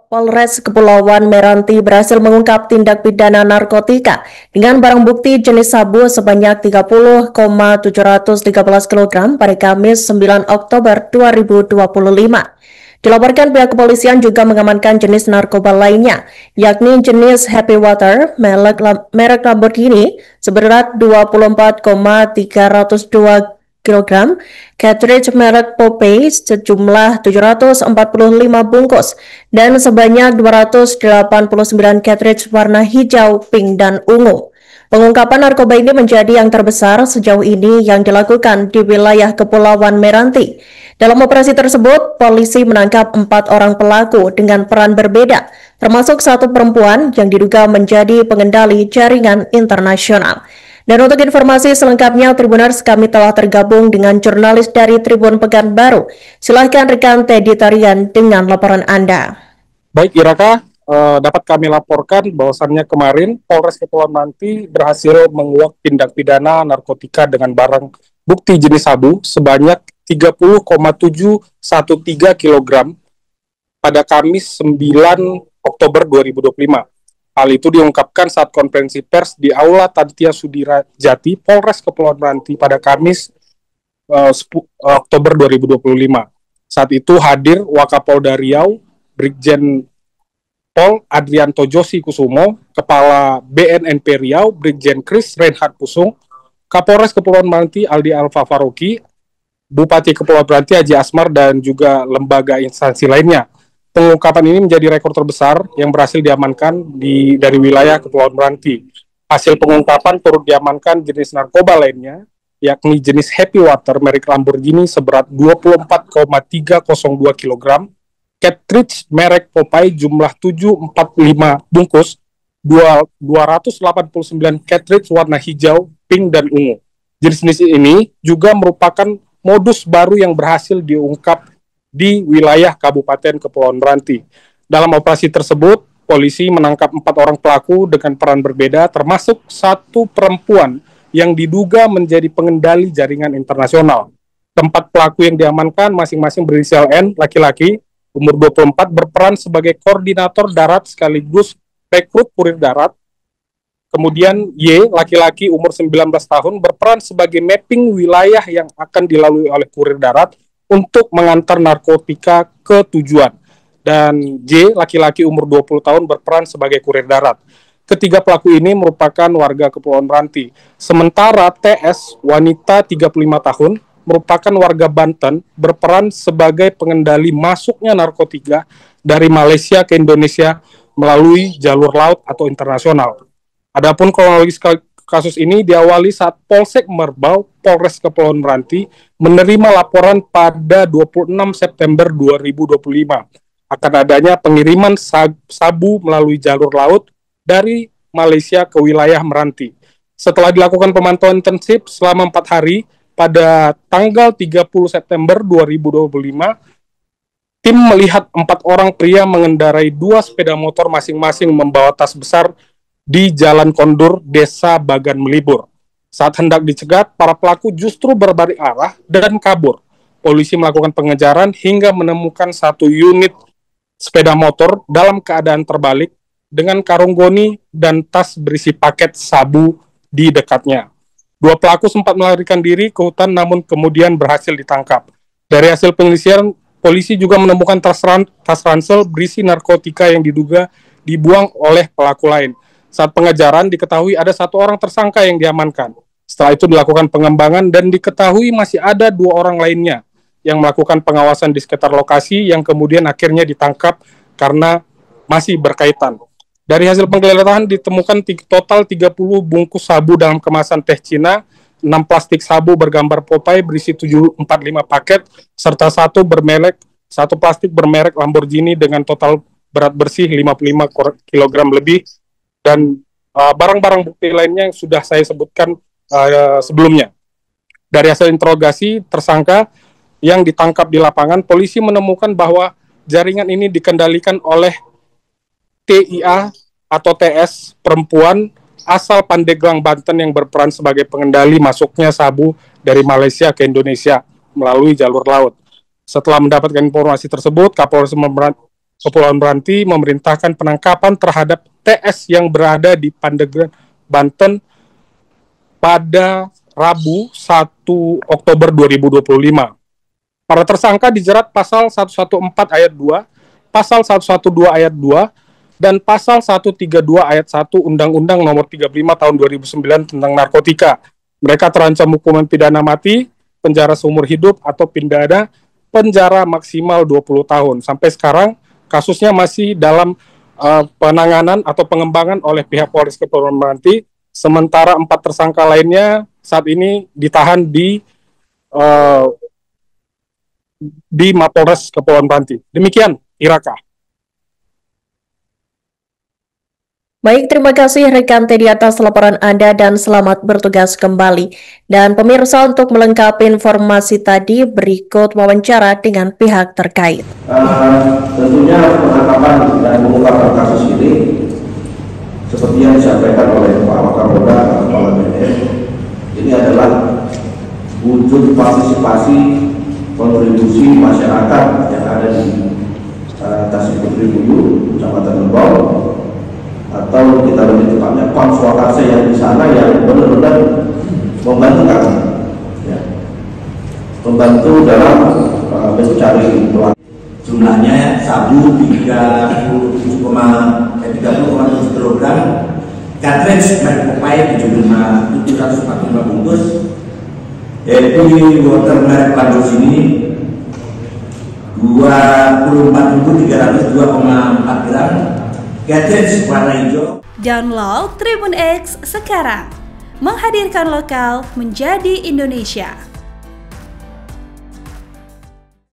Polres Kepulauan Meranti berhasil mengungkap tindak pidana narkotika dengan barang bukti jenis sabu sebanyak 30,713 kg pada Kamis 9 Oktober 2025. Dilaporkan pihak kepolisian juga mengamankan jenis narkoba lainnya, yakni jenis Happy Water merek Lamborghini seberat 24,302 kg, cartridge merek Popeye sejumlah 745 bungkus, dan sebanyak 289 cartridge warna hijau, pink, dan ungu. Pengungkapan narkoba ini menjadi yang terbesar sejauh ini yang dilakukan di wilayah Kepulauan Meranti. Dalam operasi tersebut, polisi menangkap 4 orang pelaku dengan peran berbeda, termasuk satu perempuan yang diduga menjadi pengendali jaringan internasional. Dan untuk informasi selengkapnya, Tribuners, kami telah tergabung dengan jurnalis dari Tribun Pekanbaru. Silahkan rekan Teddy Tarian dengan laporan Anda. Baik, Iraka, dapat kami laporkan bahwasannya kemarin Polres Kepulauan Meranti berhasil menguak tindak pidana narkotika dengan barang bukti jenis sabu sebanyak 30,713 kg pada Kamis 9 Oktober 2025. Hal itu diungkapkan saat konferensi pers di Aula Tantia Sudirajati, Polres Kepulauan Meranti pada Kamis 10 Oktober 2025. Saat itu hadir Wakapolda Riau, Brigjen Pol Adrianto Josi Kusumo, Kepala BNNP Riau, Brigjen Kris Reinhard Pusung, Kapolres Kepulauan Meranti Aldi Alfa Faroki, Bupati Kepulauan Meranti Haji Asmar, dan juga lembaga instansi lainnya. Pengungkapan ini menjadi rekor terbesar yang berhasil diamankan dari wilayah Kepulauan Meranti. Hasil pengungkapan turut diamankan jenis narkoba lainnya, yakni jenis Happy Water merek Lamborghini seberat 24,302 kg, cartridge merek Popeye jumlah 745 bungkus, 289 cartridge warna hijau, pink, dan ungu. Jenis-jenis ini juga merupakan modus baru yang berhasil diungkap di wilayah Kabupaten Kepulauan Meranti. Dalam operasi tersebut, polisi menangkap 4 orang pelaku dengan peran berbeda, termasuk satu perempuan yang diduga menjadi pengendali jaringan internasional. Tempat pelaku yang diamankan masing-masing berinisial N, laki-laki, umur 24, berperan sebagai koordinator darat sekaligus rekrut kurir darat. Kemudian Y, laki-laki, umur 19 tahun, berperan sebagai mapping wilayah yang akan dilalui oleh kurir darat untuk mengantar narkotika ke tujuan. Dan J, laki-laki umur 20 tahun, berperan sebagai kurir darat. Ketiga pelaku ini merupakan warga Kepulauan Meranti. Sementara TS, wanita 35 tahun, merupakan warga Banten, berperan sebagai pengendali masuknya narkotika dari Malaysia ke Indonesia melalui jalur laut atau internasional. Adapun kronologis kasus ini diawali saat Polsek Merbau, Polres Kepulauan Meranti, menerima laporan pada 26 September 2025 akan adanya pengiriman sabu melalui jalur laut dari Malaysia ke wilayah Meranti. Setelah dilakukan pemantauan intensif selama 4 hari, pada tanggal 30 September 2025, tim melihat 4 orang pria mengendarai 2 sepeda motor masing-masing membawa tas besar di Jalan Kondur, Desa Bagan Melibur. Saat hendak dicegat, para pelaku justru berbalik arah dan kabur. Polisi melakukan pengejaran hingga menemukan 1 unit sepeda motor dalam keadaan terbalik dengan karung goni dan tas berisi paket sabu di dekatnya. 2 pelaku sempat melarikan diri ke hutan namun kemudian berhasil ditangkap. Dari hasil penyelesaian, polisi juga menemukan tas ransel berisi narkotika yang diduga dibuang oleh pelaku lain. Saat pengejaran diketahui ada 1 orang tersangka yang diamankan. Setelah itu dilakukan pengembangan dan diketahui masih ada 2 orang lainnya yang melakukan pengawasan di sekitar lokasi yang kemudian akhirnya ditangkap karena masih berkaitan. Dari hasil penggeledahan ditemukan total 30 bungkus sabu dalam kemasan teh Cina, 6 plastik sabu bergambar Popeye berisi 745 paket, serta 1 plastik bermerek Lamborghini dengan total berat bersih 55 kg lebih, dan barang-barang bukti lainnya yang sudah saya sebutkan sebelumnya. Dari hasil interogasi tersangka yang ditangkap di lapangan, polisi menemukan bahwa jaringan ini dikendalikan oleh TIA atau TS, perempuan asal Pandeglang, Banten, yang berperan sebagai pengendali masuknya sabu dari Malaysia ke Indonesia melalui jalur laut. Setelah mendapatkan informasi tersebut, Kepulauan Meranti memerintahkan penangkapan terhadap TS yang berada di Pandeglang, Banten pada Rabu 1 Oktober 2025. Para tersangka dijerat pasal 114 ayat 2, pasal 112 ayat 2, dan pasal 132 ayat 1 Undang-Undang Nomor 35 Tahun 2009 tentang narkotika. Mereka terancam hukuman pidana mati, penjara seumur hidup, atau pidana penjara maksimal 20 tahun. Sampai sekarang kasusnya masih dalam penanganan atau pengembangan oleh pihak Polres Kepulauan Meranti. Sementara 4 tersangka lainnya saat ini ditahan di Mapolres Kepulauan Meranti. Demikian, Iraka. Baik, terima kasih rekan Teddy atas laporan Anda dan selamat bertugas kembali. Dan pemirsa, untuk melengkapi informasi tadi, berikut wawancara dengan pihak terkait. Tentunya penangkapan dan pengungkapan kasus ini seperti yang disampaikan oleh Pak Wakapolda dan Kepala BNN, ini adalah wujud partisipasi kontribusi masyarakat yang ada di Tasik Putri Bulu, Kecamatan Lembong, atau kita lebih tepatnya konsultasi yang di sana yang benar-benar membantu kami, ya, membantu dalam mencari pelaku. Jumlahnya sabu 30,7 kg, cartridge merek Popeye 745 bungkus, happy water merek Pandos ini 24.302,4 gram, cartridge warna hijau. Download Tribun X sekarang, menghadirkan lokal menjadi Indonesia.